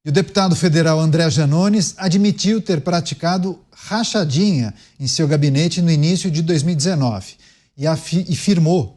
E o deputado federal André Janones admitiu ter praticado rachadinha em seu gabinete no início de 2019 e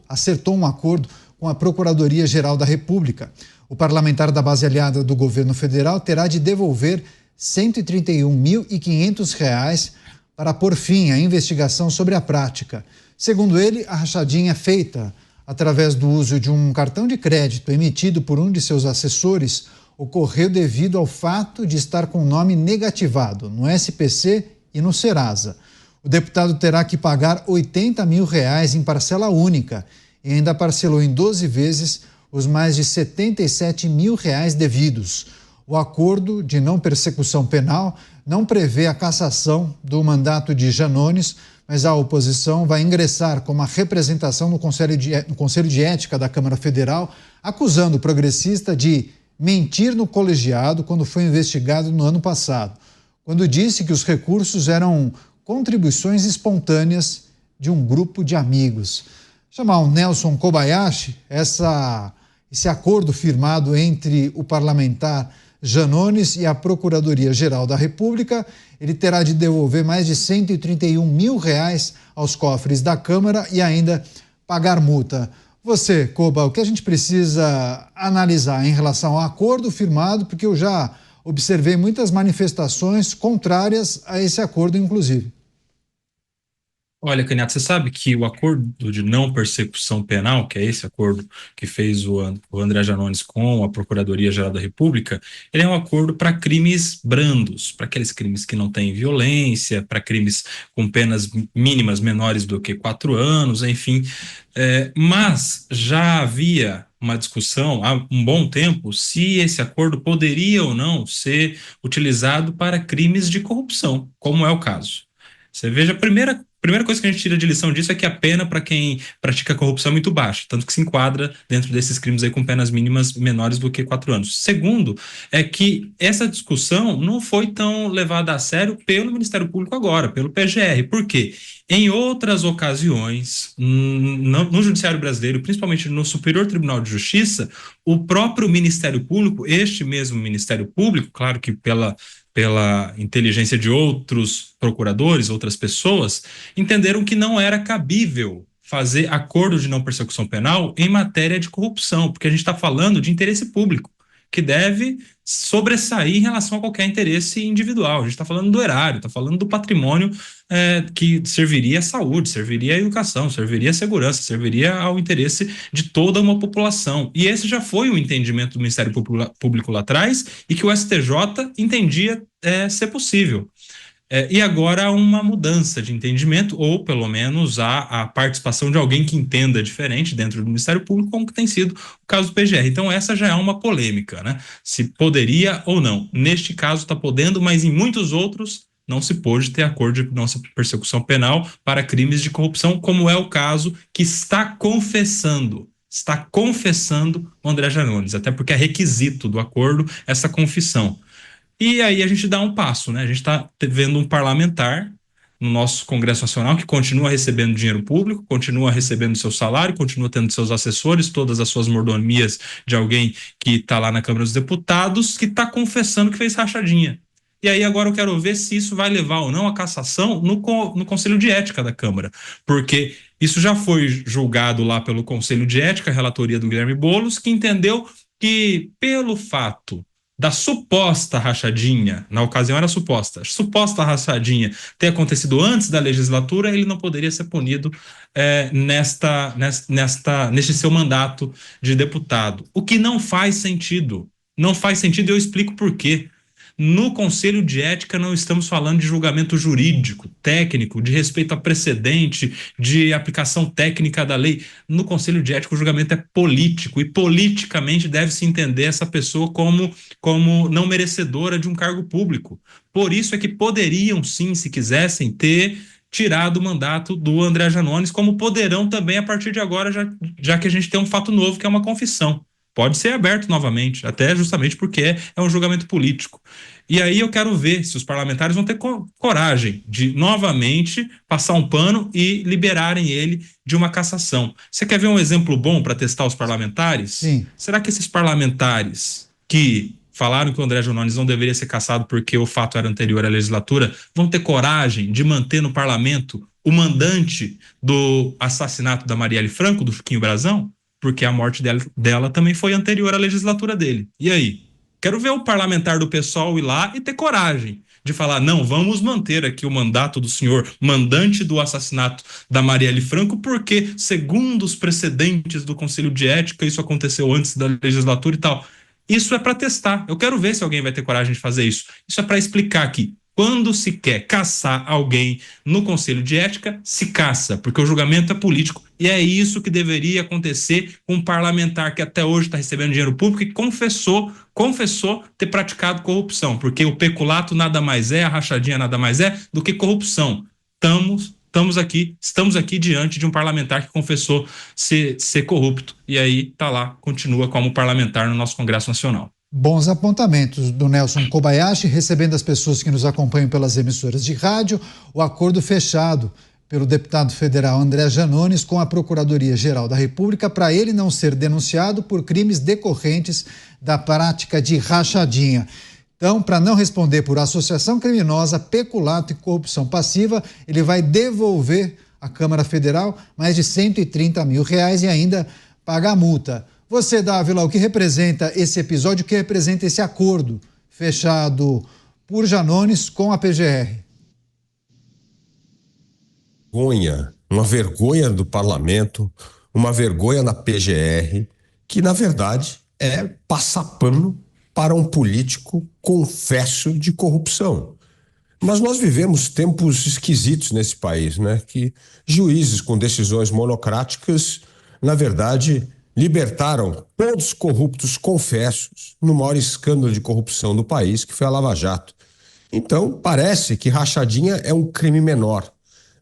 acertou um acordo com a Procuradoria-Geral da República. O parlamentar da base aliada do governo federal terá de devolver R$ 131.500 para pôr fim à investigação sobre a prática. Segundo ele, a rachadinha é feita através do uso de um cartão de crédito emitido por um de seus assessores ocorreu devido ao fato de estar com o nome negativado no SPC e no Serasa. O deputado terá que pagar R$ 80 mil em parcela única e ainda parcelou em 12 vezes os mais de R$ 77 mil devidos. O acordo de não persecução penal não prevê a cassação do mandato de Janones, mas a oposição vai ingressar com uma representação no Conselho de Ética da Câmara Federal, acusando o progressista de mentir no colegiado quando foi investigado no ano passado, quando disse que os recursos eram contribuições espontâneas de um grupo de amigos. Chamar o Nelson Kobayashi, esse acordo firmado entre o parlamentar Janones e a Procuradoria-Geral da República, ele terá de devolver mais de R$ 131 mil aos cofres da Câmara e ainda pagar multa. Você, Koba, o que a gente precisa analisar em relação ao acordo firmado, porque eu já observei muitas manifestações contrárias a esse acordo, inclusive. Olha, Canhato, você sabe que o acordo de não persecução penal, que é esse acordo que fez o André Janones com a Procuradoria-Geral da República, ele é um acordo para crimes brandos, para aqueles crimes que não têm violência, para crimes com penas mínimas menores do que 4 anos, enfim. Mas já havia uma discussão há um bom tempo se esse acordo poderia ou não ser utilizado para crimes de corrupção, como é o caso. Você veja, a primeira coisa que a gente tira de lição disso é que a pena para quem pratica corrupção é muito baixa, tanto que se enquadra dentro desses crimes aí com penas mínimas menores do que 4 anos. Segundo, é que essa discussão não foi tão levada a sério pelo Ministério Público agora, pelo PGR. Por quê? Em outras ocasiões, no Judiciário Brasileiro, principalmente no Superior Tribunal de Justiça, o próprio Ministério Público, este mesmo Ministério Público, claro que pela inteligência de outros procuradores, outras pessoas, entenderam que não era cabível fazer acordo de não persecução penal em matéria de corrupção, porque a gente está falando de interesse público, que deve sobressair em relação a qualquer interesse individual. A gente está falando do erário, está falando do patrimônio que serviria à saúde, serviria à educação, serviria à segurança, serviria ao interesse de toda uma população. E esse já foi o entendimento do Ministério Público lá atrás e que o STJ entendia ser possível. E agora há uma mudança de entendimento, ou pelo menos há a participação de alguém que entenda diferente dentro do Ministério Público, como que tem sido o caso do PGR. Então essa já é uma polêmica, né? Se poderia ou não. Neste caso está podendo, mas em muitos outros não se pôde ter acordo de não persecução penal para crimes de corrupção, como é o caso que está confessando o André Janones, até porque é requisito do acordo essa confissão. E aí a gente dá um passo, né? A gente está vendo um parlamentar no nosso Congresso Nacional que continua recebendo dinheiro público, continua recebendo seu salário, continua tendo seus assessores, todas as suas mordomias de alguém que está lá na Câmara dos Deputados, que está confessando que fez rachadinha. E aí agora eu quero ver se isso vai levar ou não a cassação no Conselho de Ética da Câmara, porque isso já foi julgado lá pelo Conselho de Ética, a relatoria do Guilherme Boulos, que entendeu que pelo fato da suposta rachadinha, na ocasião era suposta rachadinha ter acontecido antes da legislatura, ele não poderia ser punido neste seu mandato de deputado. O que não faz sentido. Não faz sentido e eu explico por quê. No Conselho de Ética não estamos falando de julgamento jurídico, técnico, de respeito a precedente, de aplicação técnica da lei. No Conselho de Ética o julgamento é político e politicamente deve-se entender essa pessoa como não merecedora de um cargo público. Por isso é que poderiam sim, se quisessem, ter tirado o mandato do André Janones, como poderão também a partir de agora, já que a gente tem um fato novo que é uma confissão. Pode ser aberto novamente, até justamente porque é um julgamento político. E aí eu quero ver se os parlamentares vão ter coragem de novamente passar um pano e liberarem ele de uma cassação. Você quer ver um exemplo bom para testar os parlamentares? Sim. Será que esses parlamentares que falaram que o André Janones não deveria ser cassado porque o fato era anterior à legislatura, vão ter coragem de manter no parlamento o mandante do assassinato da Marielle Franco, do Chiquinho Brazão? Porque a morte dela também foi anterior à legislatura dele. E aí? Quero ver o parlamentar do PSOL ir lá e ter coragem de falar, não, vamos manter aqui o mandato do senhor mandante do assassinato da Marielle Franco, porque, segundo os precedentes do Conselho de Ética, isso aconteceu antes da legislatura e tal. Isso é para testar. Eu quero ver se alguém vai ter coragem de fazer isso. Isso é para explicar que quando se quer caçar alguém no Conselho de Ética, se caça, porque o julgamento é político. E é isso que deveria acontecer com um parlamentar que até hoje está recebendo dinheiro público e confessou ter praticado corrupção, porque o peculato nada mais é, a rachadinha nada mais é do que corrupção. Estamos aqui diante de um parlamentar que confessou ser corrupto. E aí tá lá, continua como parlamentar no nosso Congresso Nacional. Bons apontamentos do Nelson Kobayashi, recebendo as pessoas que nos acompanham pelas emissoras de rádio, o acordo fechado pelo deputado federal André Janones com a Procuradoria-Geral da República para ele não ser denunciado por crimes decorrentes da prática de rachadinha. Então, para não responder por associação criminosa, peculato e corrupção passiva, ele vai devolver à Câmara Federal mais de R$130 mil e ainda pagar a multa. Você, Dávila, o que representa esse episódio, o que representa esse acordo fechado por Janones com a PGR? Uma vergonha do parlamento, uma vergonha na PGR, que na verdade é passar pano para um político confesso de corrupção. Mas nós vivemos tempos esquisitos nesse país, né? Que juízes com decisões monocráticas, na verdade, libertaram todos os corruptos confessos no maior escândalo de corrupção do país, que foi a Lava Jato. Então, parece que rachadinha é um crime menor.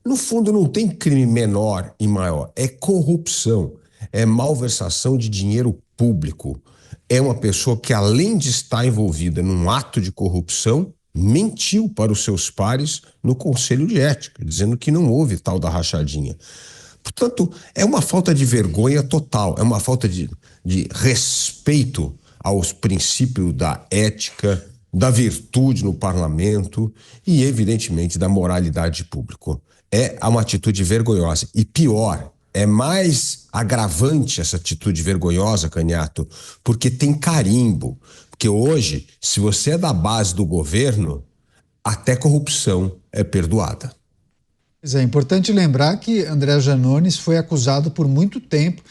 No fundo, não tem crime menor e maior. É corrupção, é malversação de dinheiro público. É uma pessoa que, além de estar envolvida num ato de corrupção, mentiu para os seus pares no Conselho de Ética, dizendo que não houve tal da rachadinha. Portanto, é uma falta de vergonha total, é uma falta de respeito aos princípios da ética, da virtude no parlamento e, evidentemente, da moralidade pública. É uma atitude vergonhosa. E pior, é mais agravante essa atitude vergonhosa, Canhato, porque tem carimbo. Porque hoje, se você é da base do governo, até corrupção é perdoada. É importante lembrar que André Janones foi acusado por muito tempo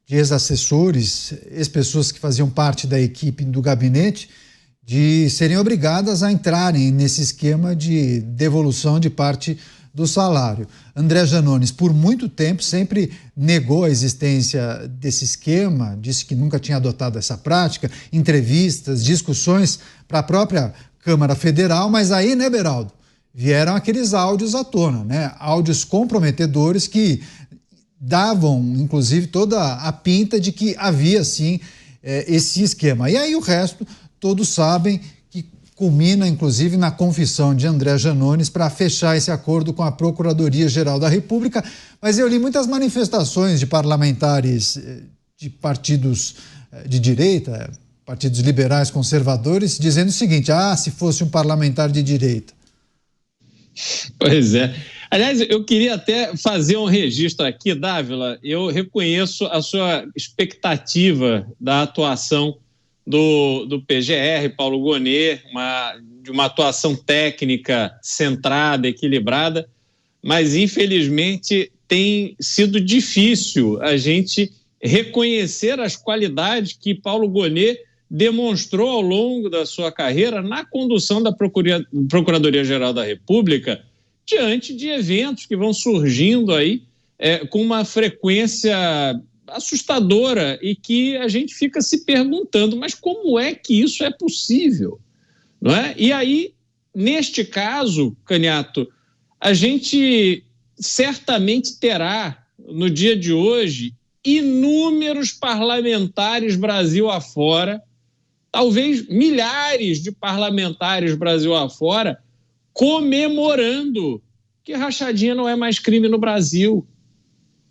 de ex-assessores, ex-pessoas que faziam parte da equipe do gabinete, de serem obrigadas a entrarem nesse esquema de devolução de parte do salário. André Janones, por muito tempo, sempre negou a existência desse esquema, disse que nunca tinha adotado essa prática, entrevistas, discussões para a própria Câmara Federal, mas aí, né, Beraldo? Vieram aqueles áudios à tona, né? Áudios comprometedores que davam, inclusive, toda a pinta de que havia, sim, esse esquema. E aí o resto, todos sabem que culmina, inclusive, na confissão de André Janones para fechar esse acordo com a Procuradoria-Geral da República. Mas eu li muitas manifestações de parlamentares de partidos de direita, partidos liberais conservadores, dizendo o seguinte: se fosse um parlamentar de direita. Pois é. Aliás, eu queria até fazer um registro aqui, Dávila. Eu reconheço a sua expectativa da atuação do PGR, Paulo Gonet, de uma atuação técnica centrada, equilibrada, mas infelizmente tem sido difícil a gente reconhecer as qualidades que Paulo Gonet demonstrou ao longo da sua carreira na condução da Procuradoria-Geral da República diante de eventos que vão surgindo aí com uma frequência assustadora e que a gente fica se perguntando, mas como é que isso é possível? Não é? E aí, neste caso, Canhato, a gente certamente terá, no dia de hoje, inúmeros parlamentares Brasil afora, talvez milhares de parlamentares Brasil afora, comemorando que rachadinha não é mais crime no Brasil.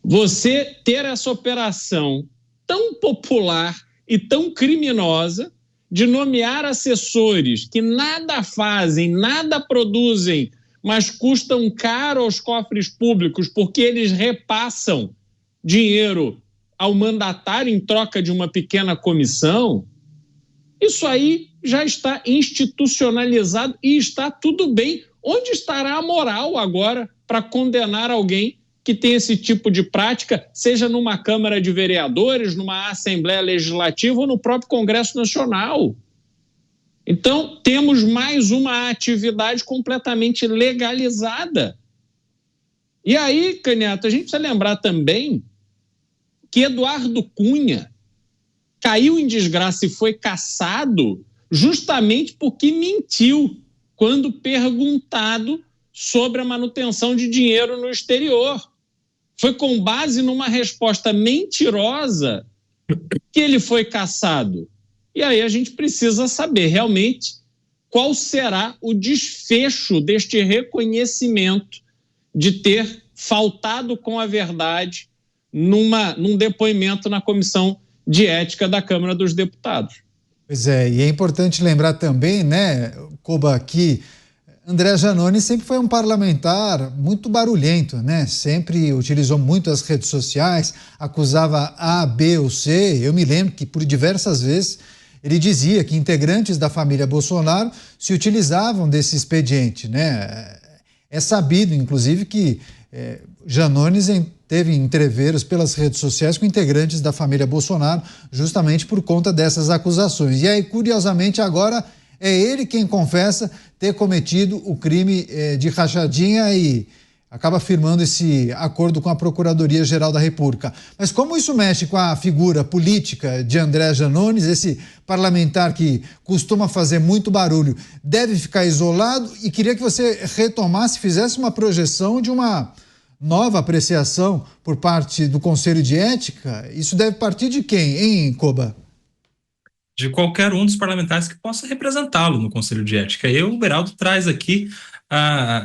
Você ter essa operação tão popular e tão criminosa de nomear assessores que nada fazem, nada produzem, mas custam caro aos cofres públicos porque eles repassam dinheiro ao mandatário em troca de uma pequena comissão, isso aí já está institucionalizado e está tudo bem. Onde estará a moral agora para condenar alguém que tem esse tipo de prática, seja numa Câmara de Vereadores, numa Assembleia Legislativa ou no próprio Congresso Nacional? Então, temos mais uma atividade completamente legalizada. E aí, Canhoto, a gente precisa lembrar também que Eduardo Cunha caiu em desgraça e foi cassado justamente porque mentiu quando perguntado sobre a manutenção de dinheiro no exterior. Foi com base numa resposta mentirosa que ele foi cassado. E aí a gente precisa saber realmente qual será o desfecho deste reconhecimento de ter faltado com a verdade num depoimento na Comissão de Ética da Câmara dos Deputados. Pois é, e é importante lembrar também, né, Koba, que André Janones sempre foi um parlamentar muito barulhento, né? Sempre utilizou muito as redes sociais, acusava A, B ou C. Eu me lembro que por diversas vezes ele dizia que integrantes da família Bolsonaro se utilizavam desse expediente, né? É sabido, inclusive, que Janones teve entreveros pelas redes sociais com integrantes da família Bolsonaro, justamente por conta dessas acusações. E aí, curiosamente, agora é ele quem confessa ter cometido o crime de rachadinha e acaba firmando esse acordo com a Procuradoria-Geral da República. Mas como isso mexe com a figura política de André Janones, esse parlamentar que costuma fazer muito barulho, deve ficar isolado? E queria que você retomasse, fizesse uma projeção de uma nova apreciação por parte do Conselho de Ética. Isso deve partir de quem, hein, Koba? De qualquer um dos parlamentares que possa representá-lo no Conselho de Ética. E o Beraldo traz aqui,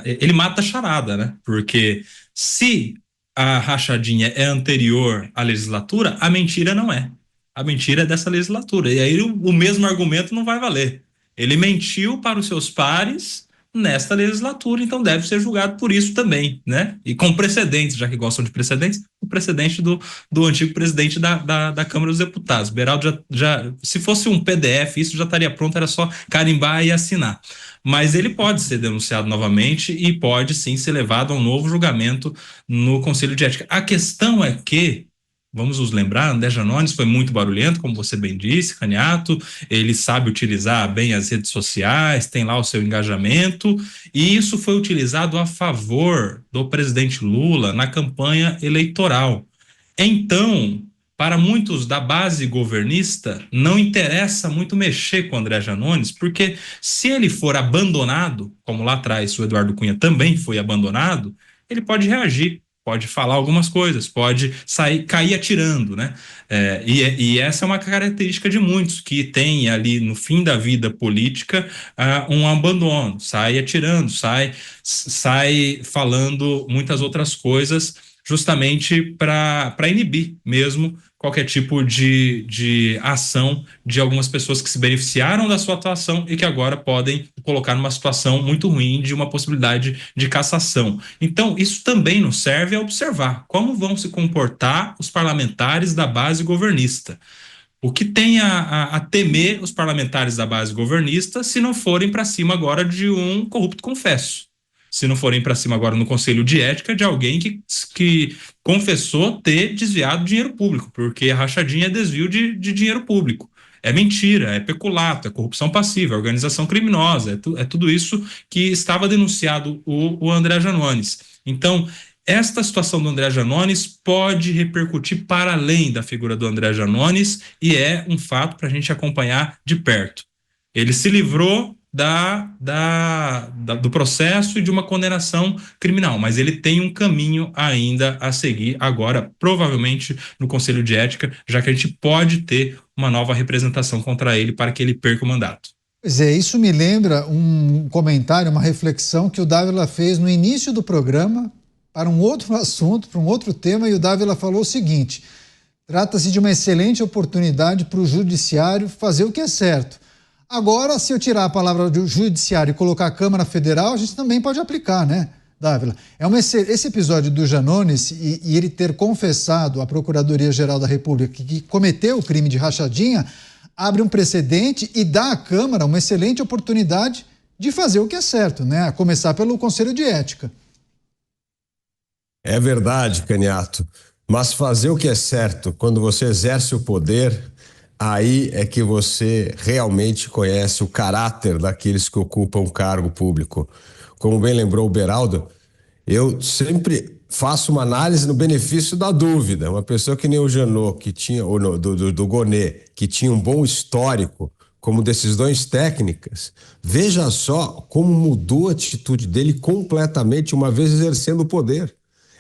ele mata a charada, né? Porque se a rachadinha é anterior à legislatura, a mentira não é. A mentira é dessa legislatura. E aí o mesmo argumento não vai valer. Ele mentiu para os seus pares nesta legislatura, então deve ser julgado por isso também, né? E com precedentes, já que gostam de precedentes, o precedente do antigo presidente da Câmara dos Deputados. Beraldo já, se fosse um PDF, isso já estaria pronto, era só carimbar e assinar. Mas ele pode ser denunciado novamente e pode sim ser levado a um novo julgamento no Conselho de Ética. A questão é que, vamos nos lembrar, André Janones foi muito barulhento, como você bem disse, Canhoto, ele sabe utilizar bem as redes sociais, tem lá o seu engajamento, e isso foi utilizado a favor do presidente Lula na campanha eleitoral. Então, para muitos da base governista, não interessa muito mexer com André Janones, porque se ele for abandonado, como lá atrás o Eduardo Cunha também foi abandonado, ele pode reagir, pode falar algumas coisas, pode cair atirando, né? E essa é uma característica de muitos que têm ali no fim da vida política um abandono, sai atirando, sai falando muitas outras coisas, justamente para inibir mesmo qualquer tipo de ação de algumas pessoas que se beneficiaram da sua atuação e que agora podem colocar numa situação muito ruim de uma possibilidade de cassação. Então, isso também nos serve a observar como vão se comportar os parlamentares da base governista. O que tem a temer os parlamentares da base governista se não forem para cima agora de um corrupto confesso? Se não forem para cima agora no Conselho de Ética de alguém que confessou ter desviado dinheiro público, porque a rachadinha é desvio de dinheiro público. É mentira, é peculato, é corrupção passiva, é organização criminosa, é tudo isso que estava denunciado o André Janones. Então, esta situação do André Janones pode repercutir para além da figura do André Janones e é um fato para a gente acompanhar de perto. Ele se livrou do processo e de uma condenação criminal, mas ele tem um caminho ainda a seguir agora, provavelmente no Conselho de Ética, já que a gente pode ter uma nova representação contra ele para que ele perca o mandato. Pois é, isso me lembra um comentário, uma reflexão que o Dávila fez no início do programa para um outro assunto, para um outro tema, e o Dávila falou o seguinte: trata-se de uma excelente oportunidade para o judiciário fazer o que é certo, Agora, se eu tirar a palavra do judiciário e colocar a Câmara Federal, a gente também pode aplicar, né, Dávila? Esse episódio do Janones e ele ter confessado à Procuradoria-Geral da República que cometeu o crime de rachadinha abre um precedente e dá à Câmara uma excelente oportunidade de fazer o que é certo, né? A começar pelo Conselho de Ética. É verdade, Caniato. Mas fazer o que é certo quando você exerce o poder, aí é que você realmente conhece o caráter daqueles que ocupam o cargo público. Como bem lembrou o Beraldo, eu sempre faço uma análise no benefício da dúvida. Uma pessoa que nem o Janot, que tinha, ou no, do Gonê, que tinha um bom histórico como decisões técnicas, veja só como mudou a atitude dele completamente uma vez exercendo o poder.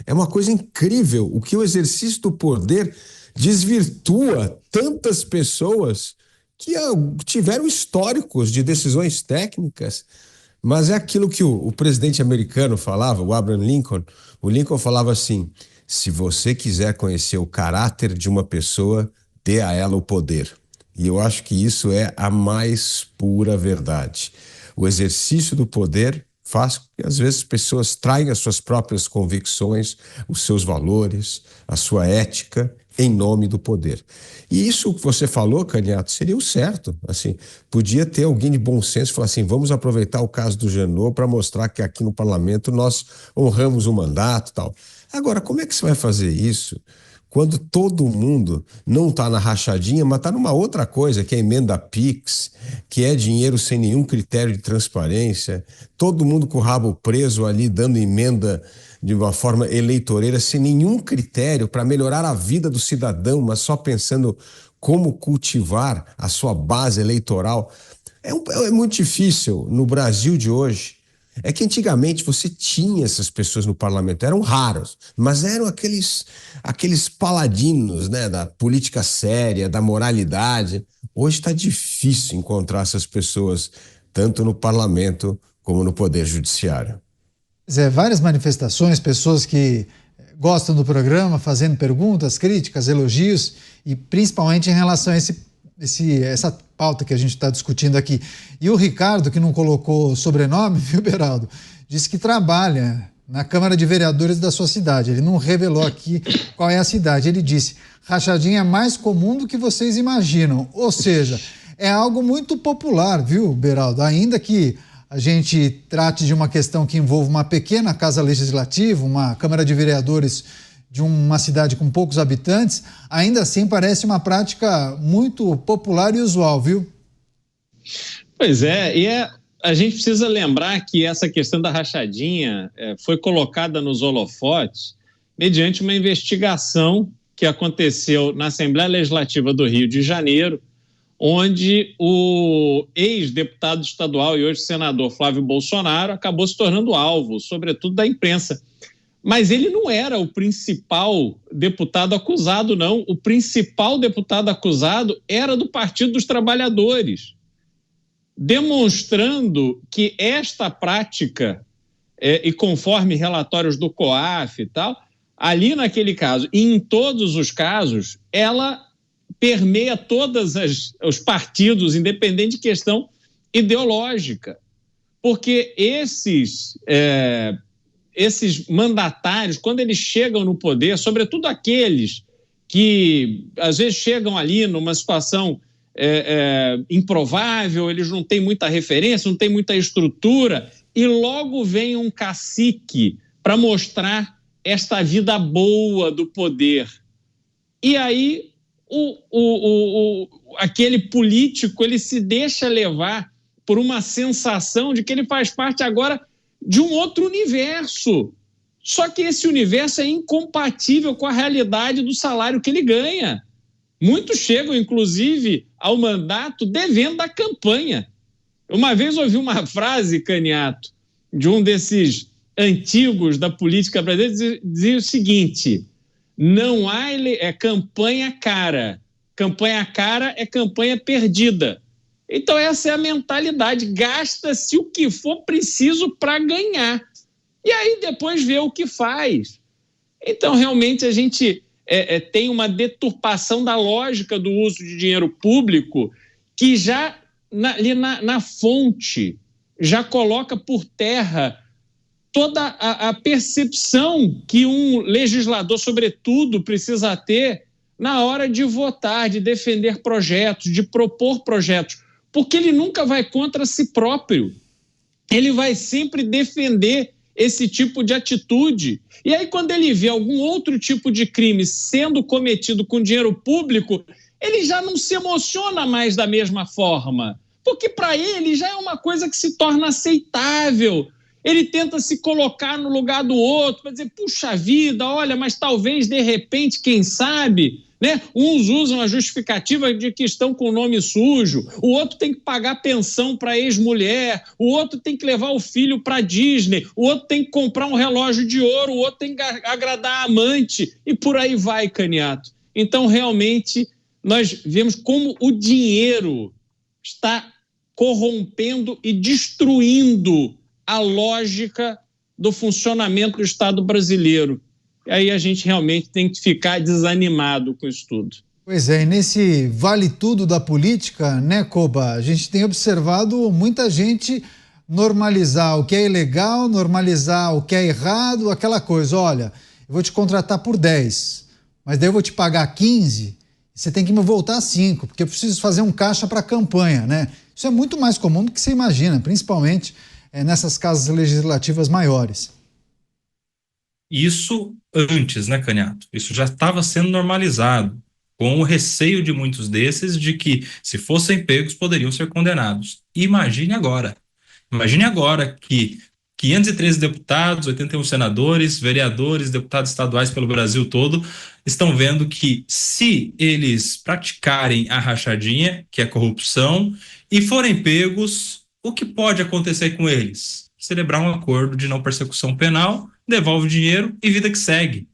É uma coisa incrível o que o exercício do poder desvirtua tantas pessoas que tiveram históricos de decisões técnicas. Mas é aquilo que o presidente americano falava, o Abraham Lincoln. O Lincoln falava assim: se você quiser conhecer o caráter de uma pessoa, dê a ela o poder. E eu acho que isso é a mais pura verdade. O exercício do poder faz com que, às vezes, as pessoas traem as suas próprias convicções, os seus valores, a sua ética, em nome do poder. E isso que você falou, Caniato, seria o certo. Assim, podia ter alguém de bom senso e falar assim: vamos aproveitar o caso do Janot para mostrar que aqui no parlamento nós honramos o mandato e tal. Agora, como é que você vai fazer isso quando todo mundo não está na rachadinha, mas está numa outra coisa, que é a emenda PIX, que é dinheiro sem nenhum critério de transparência, todo mundo com o rabo preso ali, dando emenda de uma forma eleitoreira, sem nenhum critério para melhorar a vida do cidadão, mas só pensando como cultivar a sua base eleitoral. É muito difícil no Brasil de hoje. É que antigamente você tinha essas pessoas no parlamento, eram raros, mas eram aqueles paladinos, né, da política séria, da moralidade. Hoje está difícil encontrar essas pessoas, tanto no parlamento como no poder judiciário. Várias manifestações, pessoas que gostam do programa, fazendo perguntas, críticas, elogios, e principalmente em relação a essa pauta que a gente está discutindo aqui. E o Ricardo, que não colocou sobrenome, viu, Beraldo, disse que trabalha na Câmara de Vereadores da sua cidade. Ele não revelou aqui qual é a cidade. Ele disse: rachadinha é mais comum do que vocês imaginam. Ou seja, é algo muito popular, viu, Beraldo? Ainda que a gente trate de uma questão que envolve uma pequena casa legislativa, uma Câmara de Vereadores de uma cidade com poucos habitantes, ainda assim parece uma prática muito popular e usual, viu? Pois é, a gente precisa lembrar que essa questão da rachadinha foi colocada nos holofotes mediante uma investigação que aconteceu na Assembleia Legislativa do Rio de Janeiro, onde o ex-deputado estadual e hoje senador Flávio Bolsonaro acabou se tornando alvo, sobretudo da imprensa. Mas ele não era o principal deputado acusado, não. O principal deputado acusado era do Partido dos Trabalhadores, demonstrando que esta prática, e conforme relatórios do COAF e tal, ali naquele caso, e em todos os casos, ela permeia todos os partidos, independente de questão ideológica. Porque esses mandatários, quando eles chegam no poder, sobretudo aqueles que às vezes chegam ali numa situação improvável, eles não têm muita referência, não têm muita estrutura, e logo vem um cacique para mostrar esta vida boa do poder. E aí aquele político, ele se deixa levar por uma sensação de que ele faz parte agora de um outro universo. Só que esse universo é incompatível com a realidade do salário que ele ganha. Muitos chegam, inclusive, ao mandato devendo da campanha. Uma vez ouvi uma frase, Caniato, de um desses antigos da política brasileira, dizia o seguinte: não há campanha cara. Campanha cara é campanha perdida. Então essa é a mentalidade, gasta-se o que for preciso para ganhar. E aí depois vê o que faz. Então realmente a gente tem uma deturpação da lógica do uso de dinheiro público que já ali na fonte, já coloca por terra toda a percepção que um legislador, sobretudo, precisa ter na hora de votar, de defender projetos, de propor projetos, porque ele nunca vai contra si próprio. Ele vai sempre defender esse tipo de atitude. E aí, quando ele vê algum outro tipo de crime sendo cometido com dinheiro público, ele já não se emociona mais da mesma forma, porque para ele já é uma coisa que se torna aceitável. Ele tenta se colocar no lugar do outro para dizer, puxa vida, olha, mas talvez, de repente, quem sabe, né? Uns usam a justificativa de que estão com o nome sujo, o outro tem que pagar pensão para ex-mulher, o outro tem que levar o filho para Disney, o outro tem que comprar um relógio de ouro, o outro tem que agradar a amante, e por aí vai, Caniato. Então, realmente, nós vemos como o dinheiro está corrompendo e destruindo a lógica do funcionamento do Estado brasileiro. Aí a gente realmente tem que ficar desanimado com isso tudo. Pois é, e nesse vale tudo da política, né, Koba, a gente tem observado muita gente normalizar o que é ilegal, normalizar o que é errado, aquela coisa, olha, eu vou te contratar por 10, mas daí eu vou te pagar 15, você tem que me voltar 5, porque eu preciso fazer um caixa para a campanha, né? Isso é muito mais comum do que você imagina, principalmente nessas casas legislativas maiores. Isso antes, né, Caniato? Isso já estava sendo normalizado, com o receio de muitos desses de que, se fossem pegos, poderiam ser condenados. Imagine agora que 513 deputados, 81 senadores, vereadores, deputados estaduais pelo Brasil todo, estão vendo que, se eles praticarem a rachadinha, que é corrupção, e forem pegos, o que pode acontecer com eles? Celebrar um acordo de não persecução penal, devolve o dinheiro e vida que segue.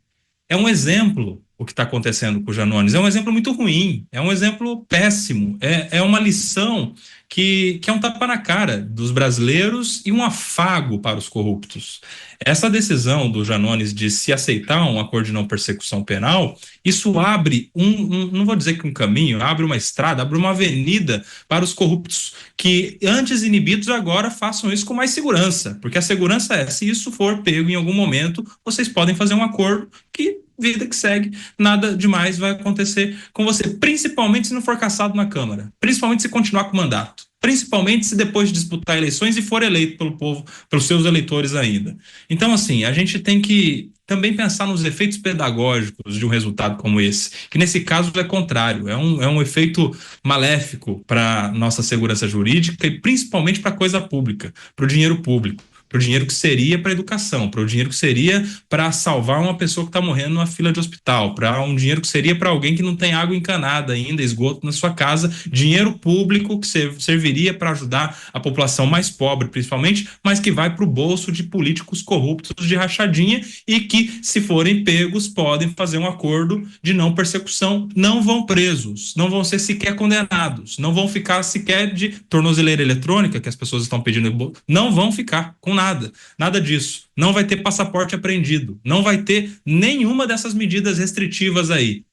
É um exemplo o que está acontecendo com o Janones, é um exemplo muito ruim, é um exemplo péssimo, é uma lição que é um tapa na cara dos brasileiros e um afago para os corruptos. Essa decisão do Janones de se aceitar um acordo de não persecução penal, isso abre não vou dizer que um caminho, abre uma estrada, abre uma avenida para os corruptos que antes inibidos agora façam isso com mais segurança, porque a segurança é, se isso for pego em algum momento, vocês podem fazer um acordo que vida que segue, nada demais vai acontecer com você, principalmente se não for cassado na Câmara, principalmente se continuar com o mandato, principalmente se depois de disputar eleições e for eleito pelo povo, pelos seus eleitores ainda. Então, assim, a gente tem que também pensar nos efeitos pedagógicos de um resultado como esse, que nesse caso é contrário, é um efeito maléfico para nossa segurança jurídica e principalmente para a coisa pública, para o dinheiro público, para o dinheiro que seria para a educação, para o dinheiro que seria para salvar uma pessoa que está morrendo numa fila de hospital, para um dinheiro que seria para alguém que não tem água encanada ainda, esgoto na sua casa, dinheiro público que serviria para ajudar a população mais pobre, principalmente, mas que vai para o bolso de políticos corruptos de rachadinha e que, se forem pegos, podem fazer um acordo de não persecução, não vão presos, não vão ser sequer condenados, não vão ficar sequer de tornozeleira eletrônica, que as pessoas estão pedindo, não vão ficar com nada disso. Não vai ter passaporte apreendido, não vai ter nenhuma dessas medidas restritivas aí.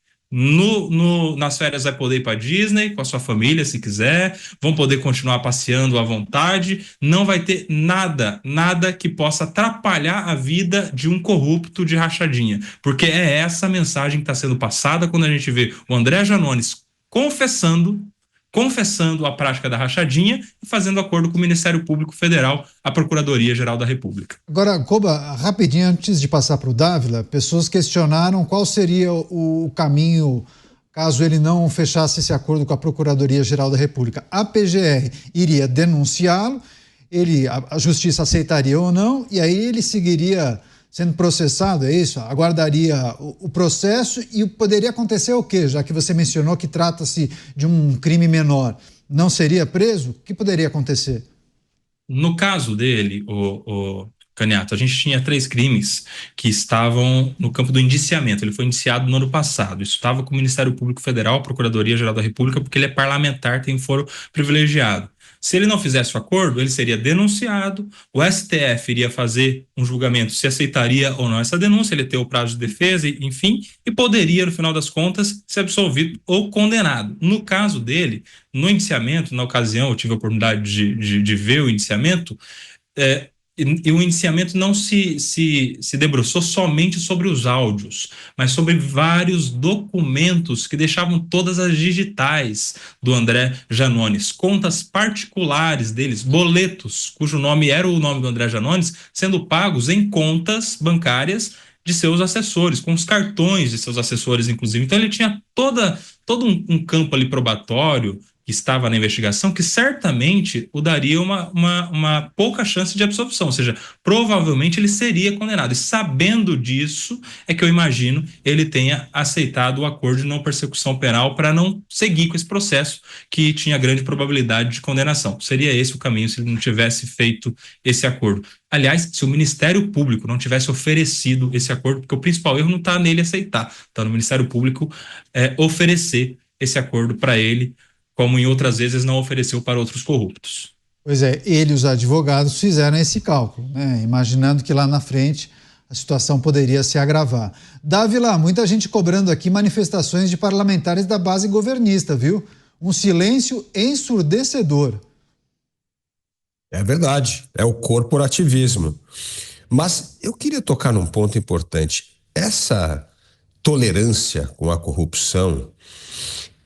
Nas férias vai poder ir para Disney com a sua família, se quiser, vão poder continuar passeando à vontade, não vai ter nada que possa atrapalhar a vida de um corrupto de rachadinha, porque é essa mensagem que está sendo passada quando a gente vê o André Janones confessando a prática da rachadinha e fazendo acordo com o Ministério Público Federal, a Procuradoria-Geral da República. Agora, Koba, rapidinho, antes de passar para o Dávila, pessoas questionaram qual seria o caminho caso ele não fechasse esse acordo com a Procuradoria-Geral da República. A PGR iria denunciá-lo, a Justiça aceitaria ou não, e aí ele seguiria sendo processado, é isso? Aguardaria o processo e poderia acontecer o quê? Já que você mencionou que trata-se de um crime menor, não seria preso? O que poderia acontecer? No caso dele, o Caniato, a gente tinha 3 crimes que estavam no campo do indiciamento. Ele foi indiciado no ano passado. Isso estava com o Ministério Público Federal, a Procuradoria-Geral da República, porque ele é parlamentar, tem foro privilegiado. Se ele não fizesse o acordo, ele seria denunciado, o STF iria fazer um julgamento se aceitaria ou não essa denúncia, ele ter o prazo de defesa, enfim, e poderia, no final das contas, ser absolvido ou condenado. No caso dele, no indiciamento, na ocasião, eu tive a oportunidade de ver o indiciamento, e o indiciamento não se debruçou somente sobre os áudios, mas sobre vários documentos que deixavam todas as digitais do André Janones, contas particulares deles, boletos, cujo nome era o nome do André Janones, sendo pagos em contas bancárias de seus assessores, com os cartões de seus assessores, inclusive. Então ele tinha todo um campo ali probatório que estava na investigação, que certamente o daria uma pouca chance de absolvição, ou seja, provavelmente ele seria condenado. E sabendo disso, é que eu imagino ele tenha aceitado o acordo de não persecução penal para não seguir com esse processo que tinha grande probabilidade de condenação. Seria esse o caminho se ele não tivesse feito esse acordo. Aliás, se o Ministério Público não tivesse oferecido esse acordo, porque o principal erro não está nele aceitar, está no Ministério Público oferecer esse acordo para ele, como em outras vezes não ofereceu para outros corruptos. Pois é, ele e os advogados fizeram esse cálculo, né? Imaginando que lá na frente a situação poderia se agravar. Dávila, muita gente cobrando aqui manifestações de parlamentares da base governista, viu? Um silêncio ensurdecedor. É verdade, é o corporativismo. Mas eu queria tocar num ponto importante. Essa tolerância com a corrupção,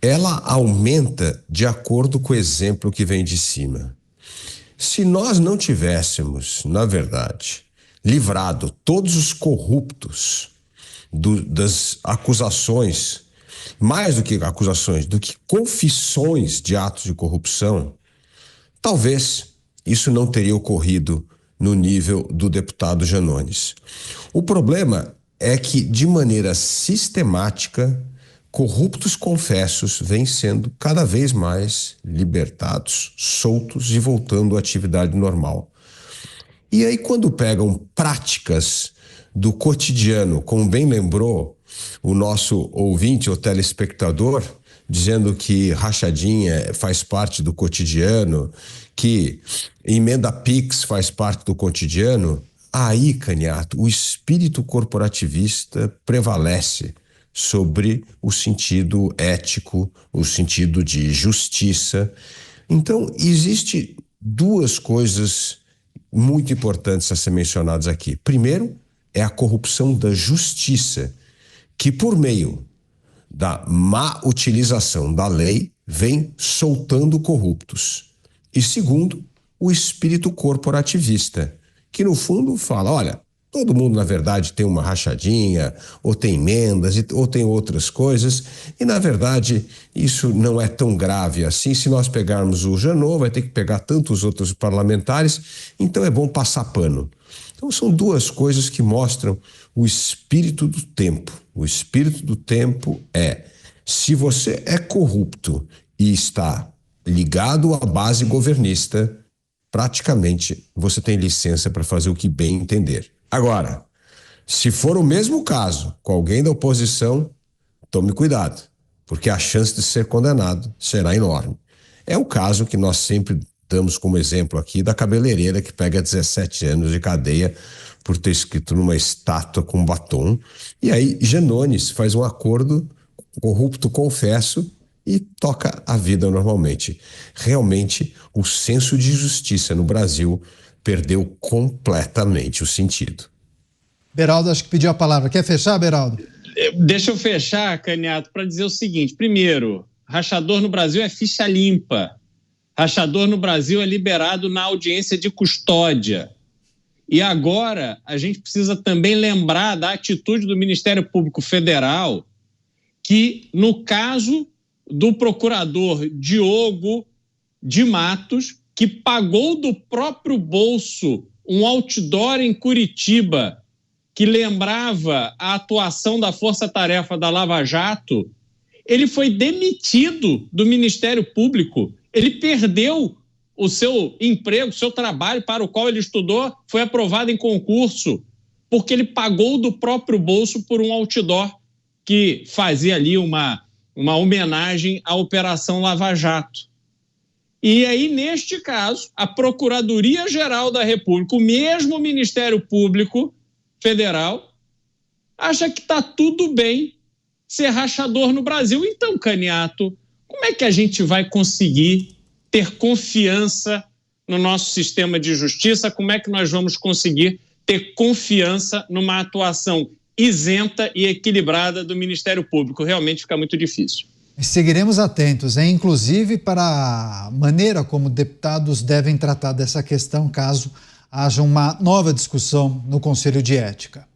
ela aumenta de acordo com o exemplo que vem de cima. Se nós não tivéssemos, na verdade, livrado todos os corruptos das acusações, mais do que acusações, do que confissões de atos de corrupção, talvez isso não teria ocorrido no nível do deputado Janones. O problema é que, de maneira sistemática, corruptos confessos vêm sendo cada vez mais libertados, soltos e voltando à atividade normal. E aí, quando pegam práticas do cotidiano, como bem lembrou o nosso ouvinte ou telespectador, dizendo que rachadinha faz parte do cotidiano, que emenda Pix faz parte do cotidiano, aí, Caniato, o espírito corporativista prevalece sobre o sentido ético, o sentido de justiça. Então, existe duas coisas muito importantes a ser mencionadas aqui. Primeiro, é a corrupção da justiça, que por meio da má utilização da lei vem soltando corruptos. E segundo, o espírito corporativista, que no fundo fala, olha, todo mundo, na verdade, tem uma rachadinha, ou tem emendas, ou tem outras coisas, e, na verdade, isso não é tão grave assim. Se nós pegarmos o Janot, vai ter que pegar tantos outros parlamentares, então é bom passar pano. Então, são duas coisas que mostram o espírito do tempo. O espírito do tempo é, se você é corrupto e está ligado à base governista, praticamente você tem licença para fazer o que bem entender. Agora, se for o mesmo caso com alguém da oposição, tome cuidado, porque a chance de ser condenado será enorme. É o caso que nós sempre damos como exemplo aqui da cabeleireira que pega 17 anos de cadeia por ter escrito numa estátua com batom, e aí Janones faz um acordo, corrupto confesso, e toca a vida normalmente. Realmente, o senso de justiça no Brasil perdeu completamente o sentido. Beraldo, acho que pediu a palavra. Quer fechar, Beraldo? Deixa eu fechar, Caniato, para dizer o seguinte. Primeiro, rachador no Brasil é ficha limpa. Rachador no Brasil é liberado na audiência de custódia. E agora a gente precisa também lembrar da atitude do Ministério Público Federal, que no caso do procurador Diogo de Matos, que pagou do próprio bolso um outdoor em Curitiba que lembrava a atuação da Força Tarefa da Lava Jato, ele foi demitido do Ministério Público. Ele perdeu o seu emprego, o seu trabalho para o qual ele estudou, foi aprovado em concurso, porque ele pagou do próprio bolso por um outdoor que fazia ali uma homenagem à Operação Lava Jato. E aí, neste caso, a Procuradoria-Geral da República, o mesmo Ministério Público Federal, acha que está tudo bem ser rachador no Brasil. Então, Caniato, como é que a gente vai conseguir ter confiança no nosso sistema de justiça? Como é que nós vamos conseguir ter confiança numa atuação isenta e equilibrada do Ministério Público? Realmente fica muito difícil. Seguiremos atentos, hein? Inclusive para a maneira como deputados devem tratar dessa questão caso haja uma nova discussão no Conselho de Ética.